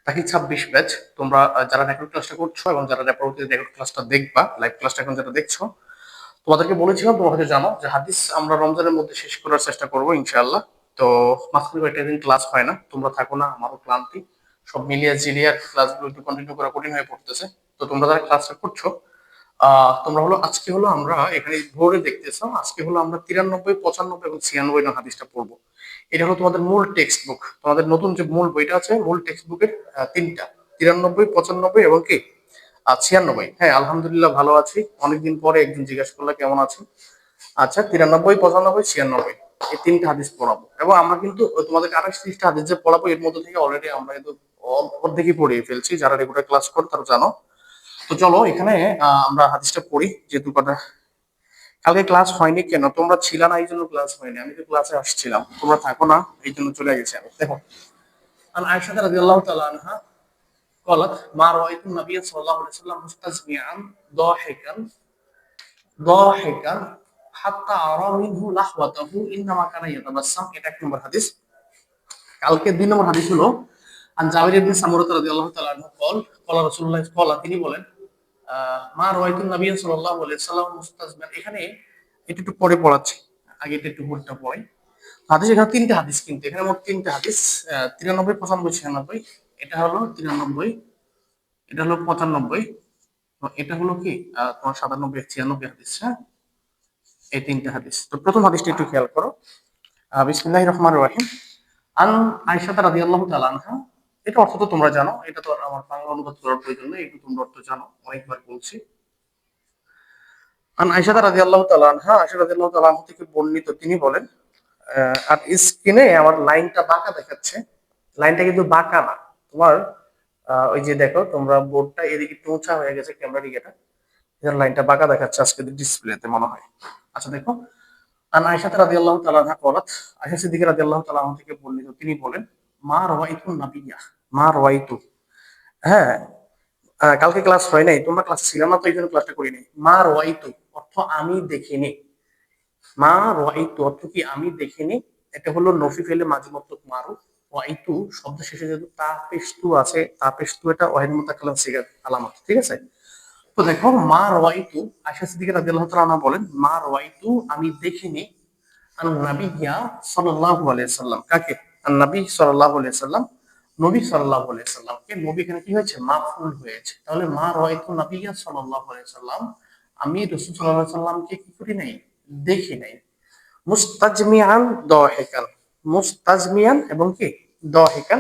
তাকি 26 ব্যাচ। তোমরা যারা রেকর্ড ক্লাসটা করছো এবং যারা পরবর্তীতে রেকর্ড ক্লাসটা দেখবা, লাইভ ক্লাসটা এখন যারা দেখছো, তোমাদেরকে বলেছিলাম, তোমরা হয়তো জানো যে হাদিস আমরা রমজানের মধ্যে শেষ করার চেষ্টা করবো ইনশাআল্লাহ। তো মাঝখানে কয়েকটা দিন ক্লাস হয় না, তোমরা থাকো না, আমারও ক্লান্তি, সব মিলিয়ে জিলিয়ে আর ক্লাসগুলো একটু কন্টিনিউ করা কঠিন হয়ে পড়তেছে। তো তোমরা যারা ক্লাসটা করছো, তোমরা হলো আজকে হলো আমরা এখানে বোর্ডে দেখতেছো, আজকে হলো আমরা 93, 95 এবং 96 নং হাদিসটা পড়বো। এটা হলো তোমাদের মূল টেক্সট বুক, তোমাদের নতুন যে মূল বইটা আছে, মূল টেক্সট বুকের তিনটা, 93, 95 এবং কি 96। হ্যাঁ, আলহামদুলিল্লাহ ভালো আছি, অনেকদিন পরে একদিন জিজ্ঞাসা করলে কেমন আছি। আচ্ছা, 93, 95, 96 এই তিনটা হাদিস পড়াবো, এবং আমরা কিন্তু তোমাদেরকে 28-30টা হাদিস যে পড়াবো এর মধ্যে থেকে অলরেডি আমরা কিন্তু অর্ধেকই পড়িয়ে ফেলছি, যারা রেগুলার ক্লাস করো তারা জানো। তো চলো এখানে আমরা হাদিসটা পড়ি, যেহেতু কথা কালকে ক্লাস হয়নি কেন, তোমরা ছিল না এই জন্য ক্লাস হয়নি, আমি তো ক্লাসে আসছিলাম, তোমরা থাকো না এই জন্য চলে গেছি আমি। দেখো, আন আয়েশা রাদিয়াল্লাহু তাআলা আনহা قالت ما رأيت النبي صلى الله عليه وسلم مستسمعا ضاحكا ضاحكا حتى أرى منه لحوته إنما كان يتبسم। এটা এক নম্বর হাদিস। কালকে 2 নম্বর হাদিস হলো আন জাবির ইবনে সামুরা রাদিয়াল্লাহু তাআলা আনহু قال রাসূলুল্লাহ তিনি বলেন মা রাআইতুন নবী সাল্লাল্লাহু আলাইহি ওয়াসাল্লাম মুস্তাজমিআন। এখানে এটা একটু পরে পড়াচ্ছি, আগে এটা একটু ভুলটা পড়াই। হাদিস এখানে তিনটে হাদিস, কিন্তু এখানে মোট তিনটে হাদিস, 93, 95, 96। এটা হলো 93, এটা হলো 95, এটা হলো কি তোমার 97, 96 হাদিস। হ্যাঁ, এই তিনটে হাদিস। তো প্রথম হাদিসটা একটু খেয়াল করো। বিসমিল্লাহির রহমানির রহিম। আন আয়েশা রাদিয়াল্লাহু তাআলা আনহা। এটা অর্থ তো তোমরা জানো, এটা তো আর আমার বাংলা অনুবাদ করার প্রয়োজন নেই, একটু তোমরা অর্থ জানো, অনেকবার বলছি। আন আয়েশা রাদিয়াল্লাহু তাআলা আনহা, আয়েশা রাদিয়াল্লাহু তাআলা আনহা থেকে বর্ণিত, তিনি বলেন, আর স্ক্রিনে আমার লাইনটা বাঁকা দেখাচ্ছে, লাইনটা কিন্তু বাঁকা না তোমার, ওই যে দেখো তোমরা বোর্ডটা এদিকে একটু উঁচা হয়ে গেছে, ক্যামেরা দিকে, এর লাইনটা বাঁকা দেখাচ্ছে আজকে ডিসপ্লেতে মনে হয়। আচ্ছা দেখো, আন আয়েশা রাদিয়াল্লাহু তাআলা আনহা قالت, আয়েশা সিদ্দিকা রাদিয়াল্লাহু তাআলা আনহা থেকে বর্ণিত, তিনি বলেন, মা রাওয়াইতু নাবিয়্যা, মা রাওয়াইতু। হ্যাঁ, কালকে ক্লাস হয় নাই, তোমরা ক্লাসে ছিল না, তো এই জন্য ক্লাসটা করি নাই। মা রাওয়াইতু অর্থ আমি দেখিনি, মা রাওয়াইতু অর্থ কি আমি দেখিনি। এটা হলো নফি ফেলে মাঝি মতলব মারুফ। ওয়াইতু শব্দ শেষে যেহেতু তা পেশতু আছে, তা পেশতু এটা ওয়াহিদ মুতাকাল্লাম সিগার আলামত, ঠিক আছে। তো দেখো, মা রাওয়াইতু, আয়েশা সিদ্দিকা রাদিয়াল্লাহু তাআলা আনহা বলেন, মা রাওয়াইতু আমি দেখিনি, আন নাবিয়্যা সাল্লাল্লাহু আলাইহি সাল্লাম, কাকে, আন নবী সাল্লাল্লাহু আলাইহি সাল্লাম, নবী সাল্লাল্লাহু আলাইহি সাল্লামকে, নবী এখানে কি হয়েছে, মাফউল হয়েছে, তাহলে মা রাওয়াইতু নাবিয়্যা সাল্লাল্লাহু আলাইহি সাল্লাম, আমি রাসূল সাল্লাল্লাহু আলাইহি সাল্লামকে কি করি নাই, দেখি নাই। মুস্তাজমিআন দাহিকান, মুস্তাজমিআন এবং কি দাহিকান।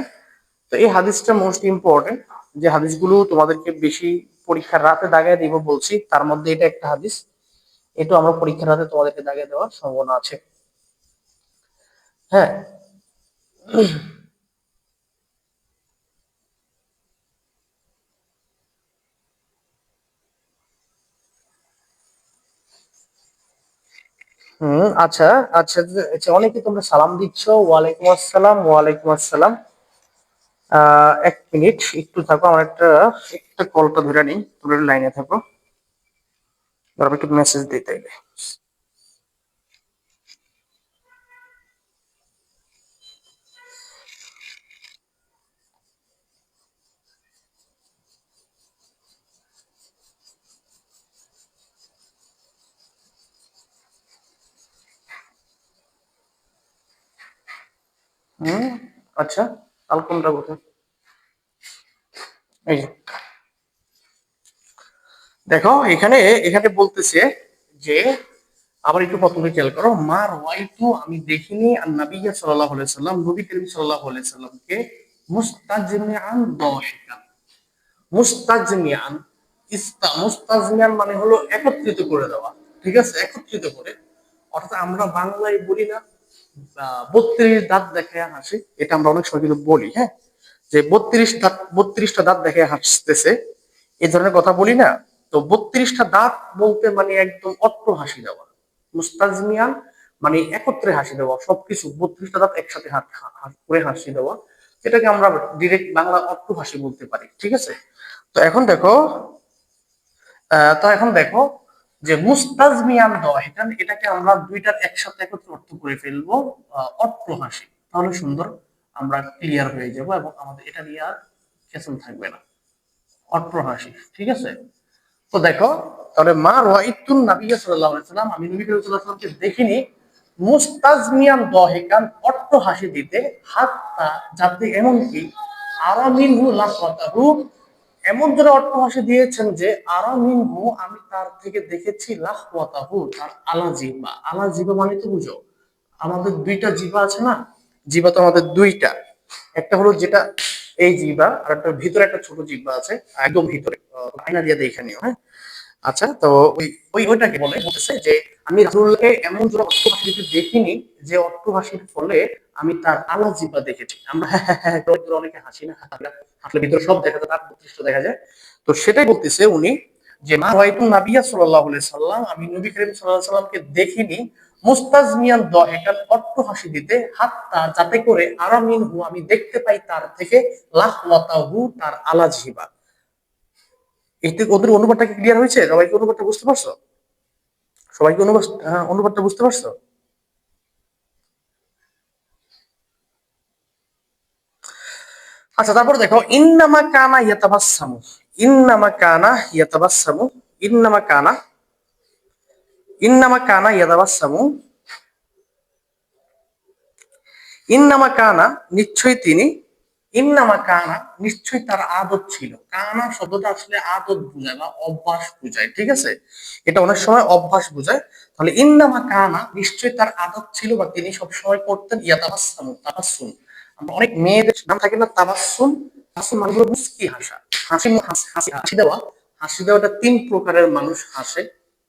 তো এই হাদিসটা মোস্ট ইম্পর্টেন্ট, যে হাদিসগুলো তোমাদেরকে বেশি পরীক্ষার রাতে দাগায় দিব বলছি, তার মধ্যে এটা একটা হাদিস, এটা আমরা পরীক্ষার রাতে তোমাদেরকে দাগায় দেওয়ার সম্ভাবনা আছে। হ্যাঁ, আচ্ছা, আচ্ছা, আচ্ছা, অনেকে তোমরা সালাম দিচ্ছ, ওয়ালাইকুম আসসালাম, ওয়ালাইকুম আসসালাম। এক মিনিট একটু থাকো, আমার একটা একটা কলটা ধরে নিই, তোমরা লাইনে থাকো, তারপর একটু মেসেজ দিই তাইলে। আচ্ছা, আলকমটা কোথায়, এই যে দেখো, এখানে এখানে বলতেছে যে, আবার একটু প্রথমে খেয়াল করো, মা রাওয়াইতু আমি দেখিনি, আর নবী সাল্লাল্লাহু আলাইহি সাল্লাম, নবী করিম সাল্লাল্লাহু আলাইহি সাল্লামকে, মুস্তাজমিআন দাহিকান, মুস্তাজমিআন, মুস্তাজমিআন মানে হলো একত্রিত করে দেওয়া, ঠিক আছে, একত্রিত করে, অর্থাৎ আমরা বাংলায় বলি না 32 দাঁত দেখায় হাসি, এটা আমরা অনেক সময় কিন্তু বলি, হ্যাঁ, যে 32টা দাঁত দেখায় হাসতেছে, এই ধরনের কথা বলি না। তো 32টা দাঁত বলতে মানে একদম অট্ট হাসি দেওয়া, মুস্তাজমিয়ান মানে একত্রে হাসি দেওয়া, সবকিছু 32টা দাঁত একসাথে করে হাসি দেওয়া, এটাকে আমরা ডিরেক্ট বাংলা অট্ট হাসি বলতে পারি, ঠিক আছে। তো এখন দেখো, যে মুস্তাজমিয়ান দাহিকান, এটাকে আমরা দুইটার একসাথে একত্রে অর্থ করে ফেলবো অট্ট হাসি, তাহলে সুন্দর আমরা ক্লিয়ার হয়ে যাব, এবং আমাদের এটা নিয়ে আর কেসম থাকবে না, অট্টহাসি। ঠিক আছে, তো দেখো তাহলে মা রাআইতুন নাবিয়্যা সাল্লাল্লাহু আলাইহি ওয়াসাল্লাম, আমি নবী করিম সাল্লাল্লাহু আলাইহি ওয়াসাল্লামকে দেখিনি, মুস্তাজমিয়ান দহিকান, অট্টহাসি দিতে, হাত্তা যাতে এমনকি, আরামিনহু লাহওয়াতাহু, এমন জোরে অট্টহাসি দিয়েছেন যে, আরামিনহু আমি তার থেকে দেখেছি, লাহওয়াতাহু তার আলাজিবা, আলাজিবা মানে তো বুঝো আমাদের দুইটা জিহ্বা আছে না, জিহ্বা তো আমাদের দুইটা, একটা হলো যেটা এই জিহ্বা, আর একটা ভিতরে একটা ছোট জিহ্বা আছে একদম ভিতরে, আয়না দিয়ে দেখে নিও, হ্যাঁ। আচ্ছা, তো ওইটাকে বলতেছে যে আমি রাসূলকে এমন জোরে অট্টহাসিতে দেখিনি, যে অট্টহাসির ফলে আমি তার আলা জিহ্বা দেখেছি। আমরা অনেকে হাসি না, হাসলে ভিতরে সব দেখা যায়, তার বৈশিষ্ট্য দেখা যায়। তো সেটাই বলতেছে উনি, যে মা রাআইতুন নাবিয়্যা সাল্লাল্লাহু আলাইহি সাল্লাম, আমি নবী করিম সাল্লাল্লাহু আলাইহি সাল্লামকে দেখিনি, মুস্তাজমিয়ান দহিকান, অট্টহাসি দিতে, হাত্তা যাতে করে, আরামিনহু আমি দেখতে পাই তার থেকে, লাহওয়াতাহু তার আলা জিহ্বা। এতে ওদের অনুবাদটা কি ক্লিয়ার হয়েছে? সবাইকে অনুবাদটা বুঝতে পারছো? সবাইকে অনুবাদটা বুঝতে পারছো? আচ্ছা, তারপরে দেখো, ইন্নামা কানা ইয়াতাবাসসামু, ইন্নামা কানা ইয়াতাবাসসামু, ইন্নামা কানা, ইন্নামা কানা ইয়াতাবাসসামু, ইন্নামা কানা নিশ্চয়ই তিনি, ইন্নামা কানা নিশ্চয়ই তার আদত ছিল। কানা শব্দটা আসলে আদত বোঝায় বা অভ্যাস বোঝায়, ঠিক আছে, এটা অনেক সময় অভ্যাস বোঝায়। তাহলে ইন্নামা কানা নিশ্চয়ই তার আদত ছিল বা তিনি সব সময় করতেন, ইয়াতাবাসসামু, তাবাসসুম। আমরা অনেক মেয়েদের নাম থাকে না, তাবাসসুম, তাবাসসুম মানে হলো মুস্কি হাসা, হাসি, হাসি হাসি দেওয়া। হাসি দেওয়াটা তিন প্রকারের মানুষ হাসে।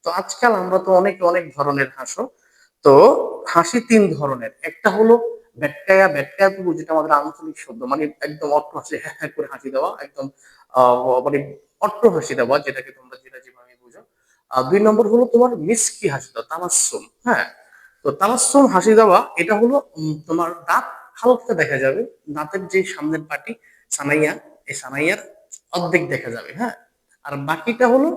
তো আজকাল আমরা তো অনেক অনেক ধরনের হাসো। তো হাসি তিন ধরনের, একটা হলো ভেটকায়া, ভেটকায়া তো যেটা আমাদের আঞ্চলিক শব্দ, মানে একদম অট্ট হাসি, হ্যাঁ হ্যাঁ করে হাসি দেওয়া, একদম মানে অট্ট হাসি দেওয়া, যেটাকে তোমরা যেটা যেভাবে বুঝো। দুই নম্বর হলো তোমার মিসকি হাসি দেওয়া, তামাসসুম, হ্যাঁ। তো তামাসসুম হাসি দেওয়া, এটা হলো তোমার দাঁত হালকা দেখা যাবে, দাঁতের যে সামনের পাটি, সানাইয়া, এই সানাইয়ার অর্ধেক দেখা যাবে, হ্যাঁ। আর বাকিটা হলো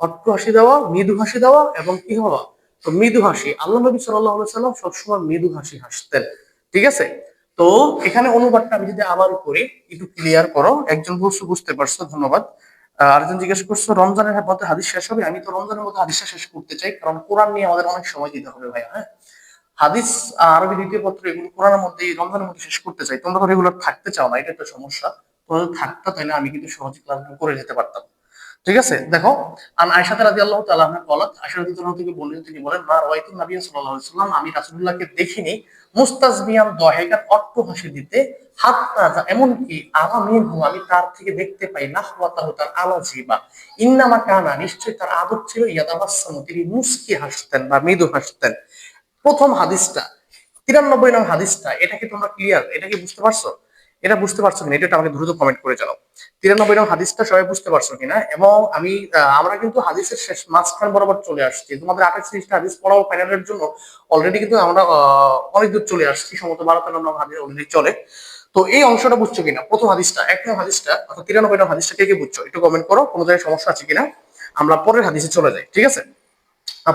অট্ট হাসি দেওয়া, মৃদু হাসি দেওয়া, এবং কি হওয়া, তো মৃদু হাসি। আল্লাহ নবী সাল্লাল্লাহু আলাইহি সাল্লাম সবসময় মৃদু হাসি হাসতেন, ঠিক আছে। তো এখানে অনুবাদটা আমি যদি আবার করি, একটু ক্লিয়ার করো। একজন বলছো বুঝতে পারছো, ধন্যবাদ। আরেকজন জিজ্ঞেস করছো রমজানের মধ্যে হাদিস শেষ হবে, আমি তো রমজানের মধ্যে হাদিসটা শেষ করতে চাই, কারণ কোরআন নিয়ে আমাদের অনেক সময় দিতে হবে ভাইয়া, হ্যাঁ। হাদিস আরবি দ্বিতীয় পত্র এগুলো কোরআনের মধ্যে রমজানের মধ্যে শেষ করতে চাই। তোমরা তো রেগুলার থাকতে চাও না, এটা একটা সমস্যা। তোমরা যদি থাকতা তাহলে আমি কিন্তু সহজে ক্লাসগুলো করে যেতে পারতাম, ঠিক আছে। দেখো, আন আয়েশা রাদিয়াল্লাহু তাআলা আনহা বলেন, আয়েশা রাদিয়াল্লাহু থেকে বলেন, তিনি বলেন, মা রাআইতুন নবী সাল্লাল্লাহু আলাইহি ওয়াসাল্লাম, আমি রাসূলুল্লাহকে দেখিনি, মুস্তাজমিয়ান দহিকান, অট্ট হাসি দিতে, হাত্তা এমনকি, আরামিনহু আমি তার থেকে দেখতে পাই, নাহওয়াতাহু তার আলাজিবা, ইন্নামা কানা নিশ্চয় তার আদত ছিল, ইয়াতাবাসসামু তিনি মুস্কি হাসতেন বা মৃদু হাসতেন। প্রথম হাদিসটা, 93 নং হাদিসটা, এটা কি তোমরা ক্লিয়ার? এটা কি বুঝতে পারছো? এটা বুঝতে পারছো কিনা, এটা আমাকে দ্রুত কমেন্ট করে জানাও। 93 নং হাদিসটা সবাই বুঝতে পারছো কিনা। এবং আমরা কিন্তু হাদিসের শেষ মাঝখান বরাবর চলে আসছি, তোমাদের 28-30টা হাদিস পড়াও ফাইনালের জন্য অলরেডি কিন্তু আমরা অনেক দূর চলে আসছি, সম্ভবত 12-13 নং হাদিস অলরেডি চলে। তো এই অংশটা বুঝছো কিনা, প্রথম হাদিসটা, 1 নং হাদিসটা অর্থাৎ 93 নং হাদিসটা কে কে বুঝছো, একটু কমেন্ট করো, কোনো জায়গায় সমস্যা আছে কিনা। আমরা পরের হাদিসে চলে যাই, ঠিক আছে।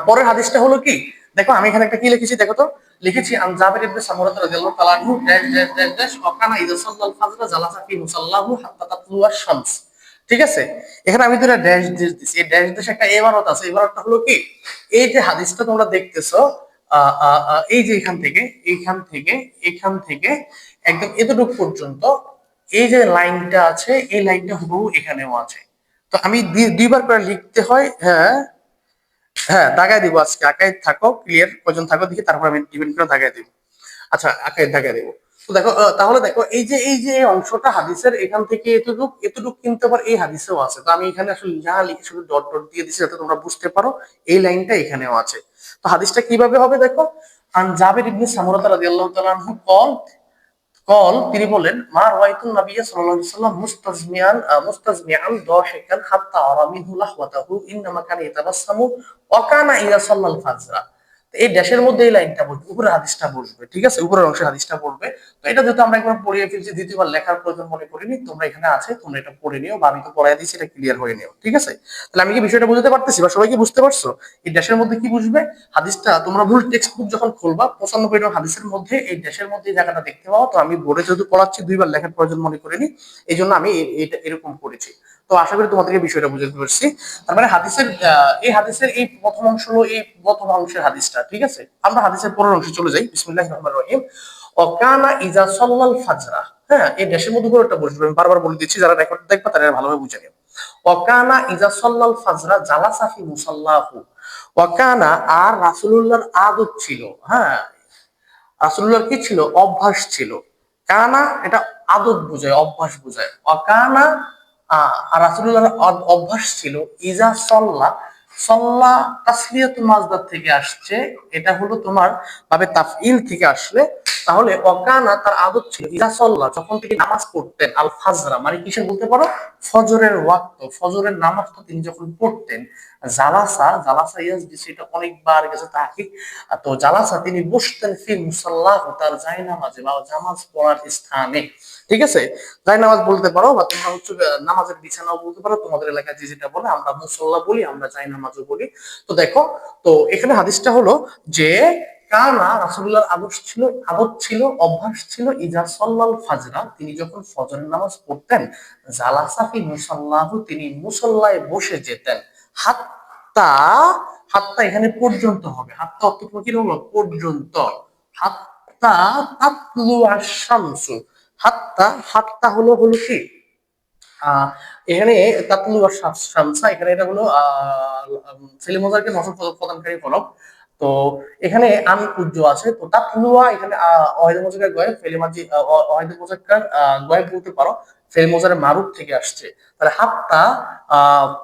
পরের হাদিসটা হলো কি, দেখো আমি এখানে একটা কি লিখেছি, দেখো তো, লিখেছি আন জাবির ইবনে সামুরা রাদিয়াল্লাহু তাআলা আনহু ড্যাশ ড্যাশ ড্যাশ ড্যাশ ওয়াকানা ইযা সাল্লাল ফাজর জালাসা ফি মুসাল্লাহু হাত্তা তাতলুয়া শামস, ঠিক আছে। এখানে আমি দুটো ড্যাশ ড্যাশ দিছি, এই ড্যাশ ড্যাশ একটা ইবারত আছে, ইবারতটা হলো কি, এই যে হাদিসটা তোমরা দেখতেছো, এই যে এখান থেকে একদম এতটুকু পর্যন্ত, এই যে লাইনটা আছে, এই লাইনটা হুবহু এখানেও আছে। তো আমি দুইবার করে লিখতে হয়, হ্যাঁ। হ্যাঁ, দাগায় দিব আজকে, আঁকায় থাকো, ক্লিয়ার কজন থাকো দেখি, তারপর আমি ডিপেন্ড করে দাগায় দিব। আচ্ছা, আঁকায় দাগায় দিব। তো দেখো, তাহলে দেখো, এই যে এই অংশটা হাদিসের এখান থেকে এতটুক এতটুক কিন্তু আবার এই হাদিসেও আছে। তো আমি এখানে আসলে যা লিখে শুধু ডট ডট দিয়ে দিচ্ছি যাতে তোমরা বুঝতে পারো এই লাইনটা এখানেও আছে। তো হাদিসটা কিভাবে হবে দেখো, আন জাবির ইবনে সামুরা রাদিয়াল্লাহু তাআলা আনহু তিনি বলেন, মা রাআইতুন নাবিয়্যা সাল্লাল্লাহু আলাইহি ওয়াসাল্লাম মুস্তাজমিআন দাহিকান হাত্তা আরা মিনহু লাহওয়াতাহু ইন্নামা কানা ইয়াতাবাসসামু ওয়া কানা ইযা সাল্লাল ফাজরা। তো এই ড্যাশের মধ্যে এই লাইনটা বসবে, উপরে হাদিসটা বসবে, ঠিক আছে, উপরের অংশে হাদিসটা পড়বে। তো এটা যেহেতু আমরা একবার পড়িয়ে ফেলছি, দ্বিতীয়বার লেখার প্রয়োজন মনে করিনি, তোমরা এখানে আছে, তোমরা এটা পড়ে নিও, বা আমি তো পড়াই দিচ্ছি, এটা ক্লিয়ার হয়ে নিও, ঠিক আছে। তাহলে আমি কি বিষয়টা বুঝতে পারতেছি, বা সবাই কি বুঝতে পারছো? এই ড্যাশের মধ্যে কি বুঝবে, হাদিসটা তোমরা ভুল টেক্সট বুক যখন খুলবা 95 নং হাদিসের মধ্যে এই ড্যাশের মধ্যে এই জায়গাটা দেখতে পাও। তো আমি বোর্ডে যেহেতু পড়াচ্ছি, দুইবার লেখার প্রয়োজন মনে করিনি, এই জন্য আমি এটা এরকম করেছি। তো আশা করি তোমাদেরকে বিষয়টা বুঝতে পারছি। তার মানে হাদিসের এই হাদিসের এই প্রথম অংশ হলো এই প্রথম অংশের হাদিসটা, ঠিক আছে। আমরা হাদিসের পরের অংশে চলে যাই। বিসমিল্লাহির রহমানির রহিম। ওয়াকানা ইজা সাল্লাল ফাজরা। হ্যাঁ, এই দেশের মধ্যে করে একটা বসবে, আমি বারবার বলে দিচ্ছি, যারা রেকর্ড দেখবা তারা ভালোভাবে বুঝে নিও। ওয়াকানা ইজা সাল্লাল ফাজরা জালাসা ফি মুসাল্লাহু। ওয়াকানা, আর রাসূলুল্লাহর আদত ছিল, হ্যাঁ, রাসূলুল্লাহর কি ছিল, অভ্যাস ছিল। কানা এটা আদত বোঝায়, অভ্যাস বোঝায়। অকানা আর রাসূলুল্লাহর অভ্যাস ছিল, ইজা সল্লা, সল্লা তাসলিয়াতুল মাজদার থেকে আসছে, এটা হলো তোমার ভাবে তাফইল থেকে আসলে। তাহলে অকানা তার আদত ছিল, ইজা সল্লা যখন থেকে নামাজ পড়তেন, আল ফাজরা মানে কিসের বলতে পারো, ফজরের ওয়াক্ত, ফজরের নামাজটা তিনি যখন পড়তেন, জালাসা, জালাসা ইয়াজ দিছে, এটা অনেকবার গেছে তাহকিক। তো জালাসা তিনি বসতেন ফিল মুসাল্লাহ, তার জায়নামাজে বা জামাজ পড়ার স্থানে, ঠিক আছে। জায়নামাজ বলতে পারো, বা তোমরা হচ্ছে নামাজের বিছানাও বলতে পারো, তোমাদের এলাকায় যে যেটা বলে, আমরা মুসাল্লাহ বলি, আমরা জায়নামাজও বলি। তো দেখো, তো এখানে হাদিসটা হলো যে কানা রাসূলুল্লাহর আদত ছিল, অভ্যাস ছিল, ইজা সাল্লাল ফাজরা তিনি যখন ফজরের নামাজ পড়তেন, জালাসা ফি মুসাল্লাহু তিনি মুসাল্লায় বসে যেতেন। হাত্তা, হাত্তা এখানে পর্যন্ত হবে, হাত্তা অর্থ কি হলো, পর্যন্ত। হাত্তা তাতলু আশ-শামসু। হাত্তা, হাত্তা হলো হলো কি, এখানে তাতলু আশ-শামসা, এখানে এটা হলো ফেলে মোজারকে নসব প্রদানকারী ফলক। তো এখানে আন উজ্জ আছে, তো তাতলুয়া এখানে ওয়াহিদুল মুজাক্কার গয়েব, ফেলে মাজি ওয়াহিদুল মুজাক্কার গয়েব বলতে পারো, ফেলে মোজারের মারুফ থেকে আসছে। তাহলে হাত্তা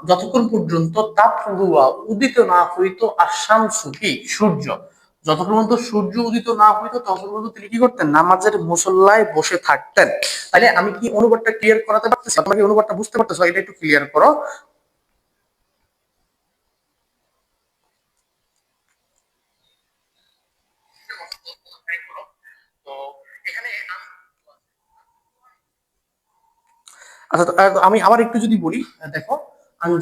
যতক্ষণ পর্যন্ত, তাতলুয়া উদিত না হইতো, আশ-শামসু কি সূর্য, যতক্ষণ পর্যন্ত সূর্য উদিত না হইতো ততক্ষণ পর্যন্ত তিনি কি করতেন, নামাজের মুসল্লায় বসে থাকতেন। তাহলে আমি কি অনুবাদটা ক্লিয়ার করাতে পারতেছি, আপনাকে অনুবাদটা বুঝতে পারতেছো, এটা একটু ক্লিয়ার করো। তো এখানে আচ্ছা, আমি আবার একটু যদি বলি, দেখো,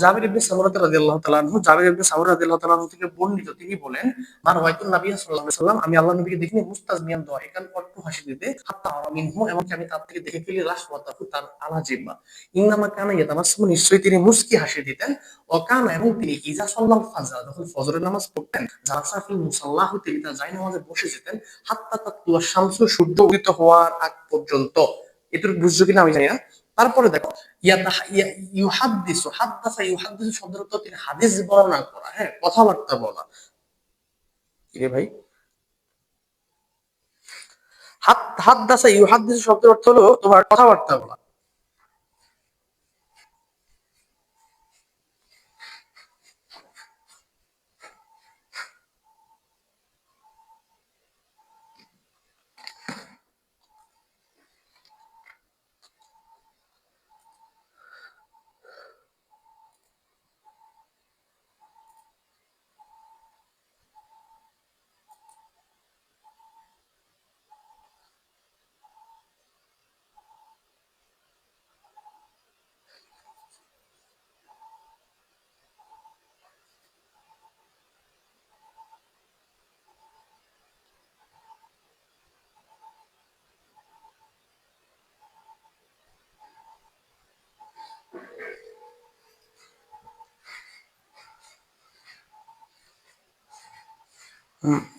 জাবির ইবনে সামুরা রাদিয়াল্লাহু তাআলা আনহু, জাবির ইবনে সামুরা রাদিয়াল্লাহু তাআলা আনহু থেকে বর্ণিত, তিনি বলেন, মান রাআইতুন নবী সাল্লাল্লাহু আলাইহি ওয়াসাল্লাম, আমি আল্লাহর নবীকে দেখিনি, মুস্তাজমিয়ান দাহিকান, কট্টু হাসি দিতে, হাত্তা আমিনহু, এমনকি আমি তার থেকে দেখে ফেলি, রাসওয়াতাহু তার আলা জিহ্বা, ইন্নামা কানা ইয়াতাবাসসামু, নিশ্চয়ই তিনি মুস্কি হাসি দিতেন। ওয়া কানা, এবং তিনি ইজা সাল্লাল ফাজর যখন ফজরের নামাজ পড়তেন, জালাসা ফিল মুসাল্লাহু তিনি তার জায়নামাজে বসে যেতেন, হাত্তা তাতলুয়া শামসু সূর্য উদিত হওয়ার আগ পর্যন্ত। এটুকু বুঝছো কিনা আমি জানি না। তারপরে দেখো, ইউহাদ্দিসু, হাদ্দাসা ইউহাদ্দিসু শব্দের অর্থ তিনি হাদিস বর্ণনা করা, হ্যাঁ, কথাবার্তা বলা। কিরে ভাই, হাদ্দাসা ইউহাদ্দিসু শব্দের অর্থ হলো তোমার কথাবার্তা বলা।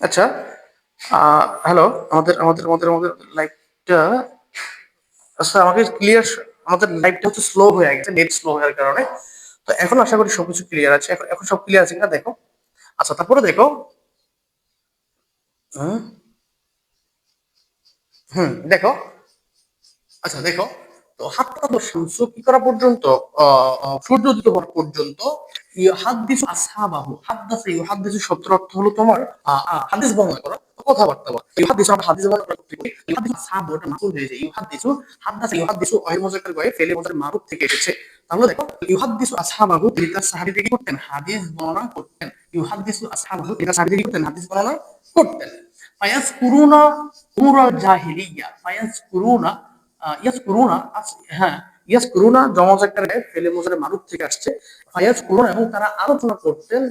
আচ্ছা, হ্যালো, আমাদের আমাদের আমাদের আমাদের লাইভটা, আচ্ছা আমাকে ক্লিয়ার, আমাদের লাইভটা হচ্ছে স্লো হয়ে গেছে, নেট স্লো হওয়ার কারণে। তো এখন আশা করি সবকিছু ক্লিয়ার আছে, এখন এখন সব ক্লিয়ার আছে কিনা দেখো। আচ্ছা, তারপরে দেখো, হুম, দেখো, আচ্ছা দেখো, তো হাত্তা তো শামসু কি করা পর্যন্ত, সূর্য উদিত হওয়ার পর্যন্ত, ইউহাদ্দিসু আসহাবাহু, হাদ্দাসা ইউহাদ্দিসু শব্দের অর্থ হলো তোমার হাদিস বর্ণনা করা, কথাবার্তা বলা। ইউহাদ্দিসু, আমরা হাদিস বর্ণনা করতে বলি, ইউহাদ্দিসু আসহাবু এটা মাফুল হয়ে যায়, ইউহাদ্দিসু, হাদ্দাসা ইউহাদ্দিসু ওয়াহিদ মুজাক্কার গয়ে ফেলে মুজাক্কার মারুফ থেকে এসেছে। তাহলে দেখো, ইউহাদ্দিসু আসহাবাহু তিনি তার সাহাবীদেরকে কি করতেন, হাদিস বর্ণনা করতেন। ইউহাদ্দিসু আসহাবাহু, এটা সাহাবীরা কি করতেন? হাদিস বর্ণনা করতেন। ফায়াজকুরুনা উমুরাল জাহিলিয়া, ফায়াজকুরুনা ইয়াজকুরুনা হ্যাঁ, ইয়াজকুরুনা জমজ আকারে ফেলে মুজারে মারুফ থেকে আসছে। ফায়াজকুরুনা, এবং তারা আলোচনা করতেন,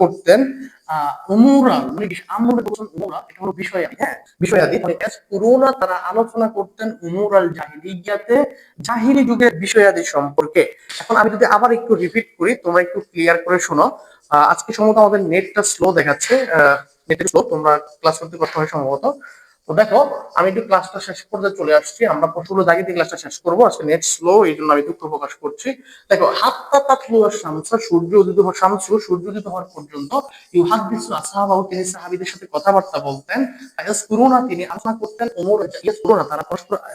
করতেন উমুরা, মানে আমরা বলছেন উমুরা, এটা হলো বিষয়াদি, হ্যাঁ বিষয়াদি। মানে ইয়াজকুরুনা, তারা আলোচনা করতেন উমুরাল জাহিলিয়াতে, জাহিলি যুগের বিষয়াদি সম্পর্কে। এখন আমি যদি আবার একটু রিপিট করি, তোমরা একটু ক্লিয়ার করে শোনো। আজকে সম্ভবত আমাদের নেটটা স্লো দেখাচ্ছে, নেটের স্লো, তোমরা ক্লাস করতে কষ্ট হয় সম্ভবত। তো দেখো, আমি একটু ক্লাসটা শেষ করতে চলে আসছি, আমরা পশুগুলো দাগিয়ে দিয়ে ক্লাসটা শেষ করবো। আজকে নেট স্লো, এই জন্য আমি দুঃখ প্রকাশ করছি। দেখো, হাত্তা তাতলু আশ-শামসা, সূর্য উদিত হওয়ার, শামসু সূর্য উদিত হওয়ার পর্যন্ত, ইউহাদ্দিসু আসহাবাহু, তিনি সাহাবীদের সাথে কথাবার্তা বলতেন, ইয়াজকুরুনা, তিনি আলোচনা করতেন, উমুর ইয়াজকুরুনা,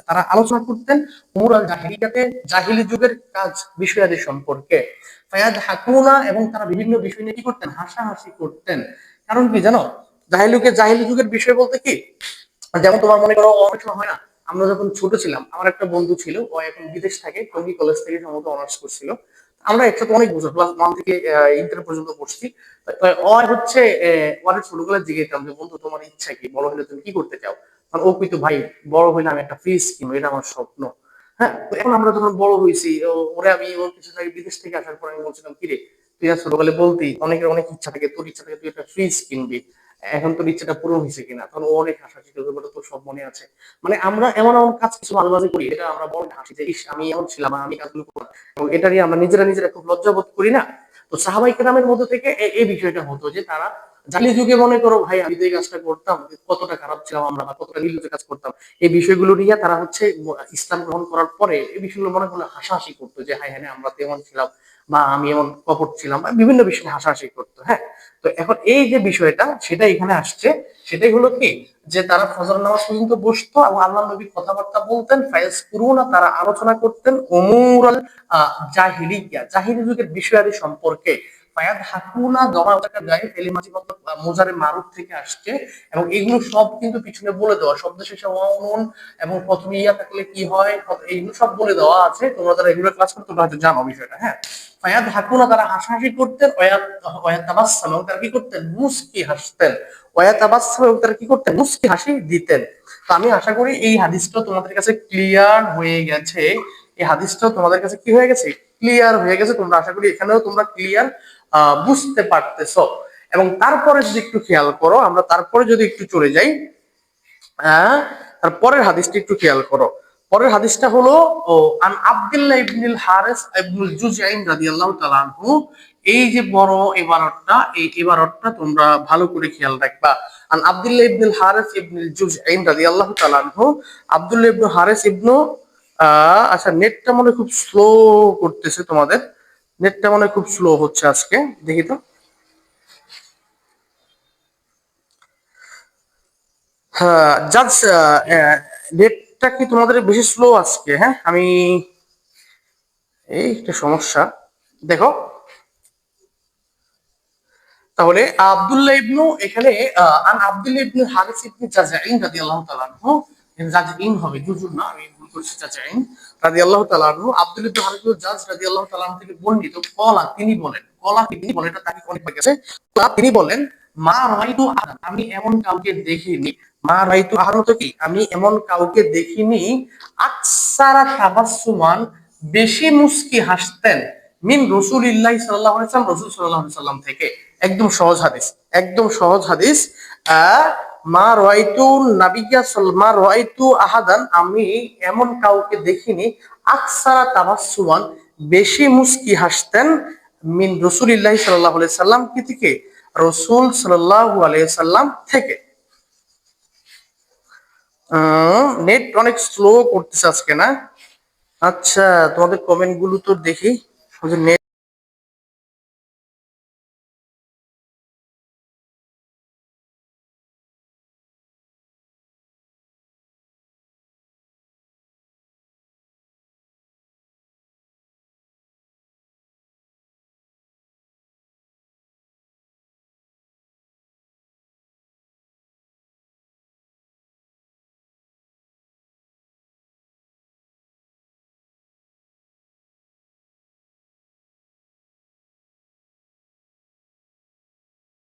তারা আলোচনা করতেন উমুরাল জাহিলিয়াতে, জাহিলি যুগের কাজ বিষয়াদি সম্পর্কে। ফায়াদহাকুনা, এবং তারা বিভিন্ন বিষয় নিয়ে কি করতেন? হাসাহাসি করতেন। কারণ কি জানো, জাহিলি যুগের বিষয় বলতে কি, যেমন তোমার মনে করো অনেক সময় হয় না, আমরা যখন ছোট ছিলাম, আমার একটা বন্ধু ছিল, ও এখন বিদেশ থাকে, টঙ্গী কলেজ থেকে সম্ভবত অনার্স করছিল। আমরা একসাথে অনেক বছর ক্লাস 1 থেকে ইন্টার পর্যন্ত পড়ছি। ও হচ্ছে ওর ছোটবেলায় জিজ্ঞেতাম যে, বন্ধু তোমার ইচ্ছা কি, বড় হলে তুমি কি করতে চাও? কারণ ও কিন্তু, ভাই বড় হইলে আমি একটা ফ্রিজ কিনবো, এটা আমার স্বপ্ন। হ্যাঁ, তো এখন আমরা যখন বড় হয়েছি, ওরে আমি ওর কিছু আগে বিদেশ থেকে আসার পর আমি বলছিলাম, কিরে তুই আর ছোটবেলায় বলতি অনেকের অনেক ইচ্ছা থাকে, তোর ইচ্ছা থাকে তুই একটা ফ্রিজ কিনবি, এখন তোর ইচ্ছাটা পূরণ হয়েছে কিনা? তখন ও অনেক হাসাহাসি করতে বলে, তোর সব মনে আছে। মানে আমরা এমন এমন কাজ কিছু মাঝে মাঝে করি, এটা আমরা বড় হাসি যে, ইস আমি এমন ছিলাম, আমি কাজগুলো করলাম, এবং এটারই আমরা নিজেরা খুব লজ্জাবোধ করি না। তো সাহাবাই কেরামের মধ্যে থেকে এই বিষয়টা হতো যে, তারা জালি যুগে মনে করো, ভাই আমি যে কাজটা করতাম, কতটা খারাপ ছিলাম আমরা, বা কতটা নির্লজ্জ কাজ করতাম, এই বিষয়গুলো নিয়ে তারা হচ্ছে ইসলাম গ্রহণ করার পরে এই বিষয়গুলো মনে করলে হাসাহাসি করতো যে, হাই হ্যাঁ আমরা তো এমন ছিলাম, বা আমি এমন কপট ছিলাম, বা বিভিন্ন বিষয়ে হাসাহাসি করতো। হ্যাঁ, তো এখন এই যে বিষয়টা, সেটা এখানে আসছে। সেটাই হলো কি, যে তারা ফজর নামাজ পর্যন্ত বসতো এবং আল্লাহ নবী কথাবার্তা বলতেন, ফায়াজকুরুনা, তারা আলোচনা করতেন উমুরাল জাহিলিয়া, জাহিলি যুগের বিষয়াদি সম্পর্কে। ফায়াদহাকুনা, জমা টাকা যায় এলিমাজি মতলব মুজারে মারুফ থেকে আসছে, এবং এগুলো সব কিন্তু পিছনে বলে দেওয়া, শব্দ শেষে ওয়াউন এবং প্রথমে ইয়া থাকলে কি হয়, এইগুলো সব বলে দেওয়া আছে। তোমরা যারা রেগুলার ক্লাস করতে, তোমরা হয়তো জানো বিষয়টা। হ্যাঁ, ফায়াদহাকুনা, তারা হাসাহাসি করতেন, ওয়ায়াতাবাসসাম, এবং তারা কি করতেন? মুস্কি হাসতেন। ওয়ায়াতাবাসসাম, এবং তারা কি করতেন? মুস্কি হাসি দিতেন। তো আমি আশা করি এই হাদিসটা তোমাদের কাছে ক্লিয়ার হয়ে গেছে। এই হাদিসটা তোমাদের কাছে কি হয়ে গেছে? ক্লিয়ার হয়ে গেছে। তোমরা আশা করি এখানেও তোমরা ক্লিয়ার বুঝতে পারতেছো। এবং তারপরে যদি একটু খেয়াল করো, আমরা তারপরে যদি একটু চলে যাই, তারপরের হাদিসটা একটু খেয়াল করো। পরের হাদিসটা হলো, ও আন আব্দুল্লাহ ইবনুল হারিস ইবনুল জুজাইন রাদিয়াল্লাহু তাআলা আনহু। এই যে বড় ইবারতটা, এই ইবারতটা তোমরা ভালো করে খেয়াল রাখবা। আন আব্দুল্লাহ ইবনুল হারিস ইবনুল জুজাইন রাদিয়াল্লাহু তাআলা আনহু, আব্দুল্লাহ ইবনু হারিস ইবনু আচ্ছা, নেটটা মনে খুব স্লো করতেছে তোমাদের, নেটটা মনে খুব স্লো হচ্ছে আজকে, দেখি তো। হ্যাঁ, জাজ, নেটটা কি তোমাদের বেশি স্লো আজকে? হ্যাঁ, আমি এই একটা সমস্যা, দেখো। তাহলে আব্দুল্লাহ ইবনু, এখানে আন আব্দুল্লাহ ইবনু হারিস ইবনু জাযঈন রাদিয়াল্লাহু তাআলা আনহু, জাযঈন হবে, জুজুর না, আমি ভুল করছি, জাযঈন রাদিয়াল্লাহু তাআলা আনহু, আব্দুল্লাহ ইবনু হারিস ইবনু জাজ রাদিয়াল্লাহু তাআলা আনহু থেকে বর্ণিত, কলা, তিনি বলেন, তিনি বলেন, এটা তাকে অনেক হয়ে গেছে। তিনি বলেন, মা রাইতু আহাদান, আমি এমন কাউকে দেখিনি, মা রাইতু আহাদান তো কি, আমি এমন কাউকে দেখিনি, আকসারা তাবাসসুমান, বেশি মুস্কি হাসতেন, মিন রাসূলিল্লাহি সাল্লাল্লাহু আলাইহি ওয়াসাল্লাম, রাসূল সাল্লাল্লাহু আলাইহি ওয়াসাল্লাম থেকে। একদম সহজ হাদিস, একদম সহজ হাদিস। মা রাইতু নাবিয়্যা মা রাইতু আহাদান, আমি এমন কাউকে দেখিনি, আকসারা তাবাসসুমান, বেশি মুস্কি হাসতেন, মিন রাসূলিল্লাহি সাল্লাল্লাহু আলাইহি ওয়াসাল্লাম কি থেকে, রাসূল সাল্লাল্লাহু আলাইহি ওয়াসাল্লাম থেকে। নেট অনেক স্লো করতেছে আজকে না? আচ্ছা, তোমাদের কমেন্ট গুলো তো দেখি। নেট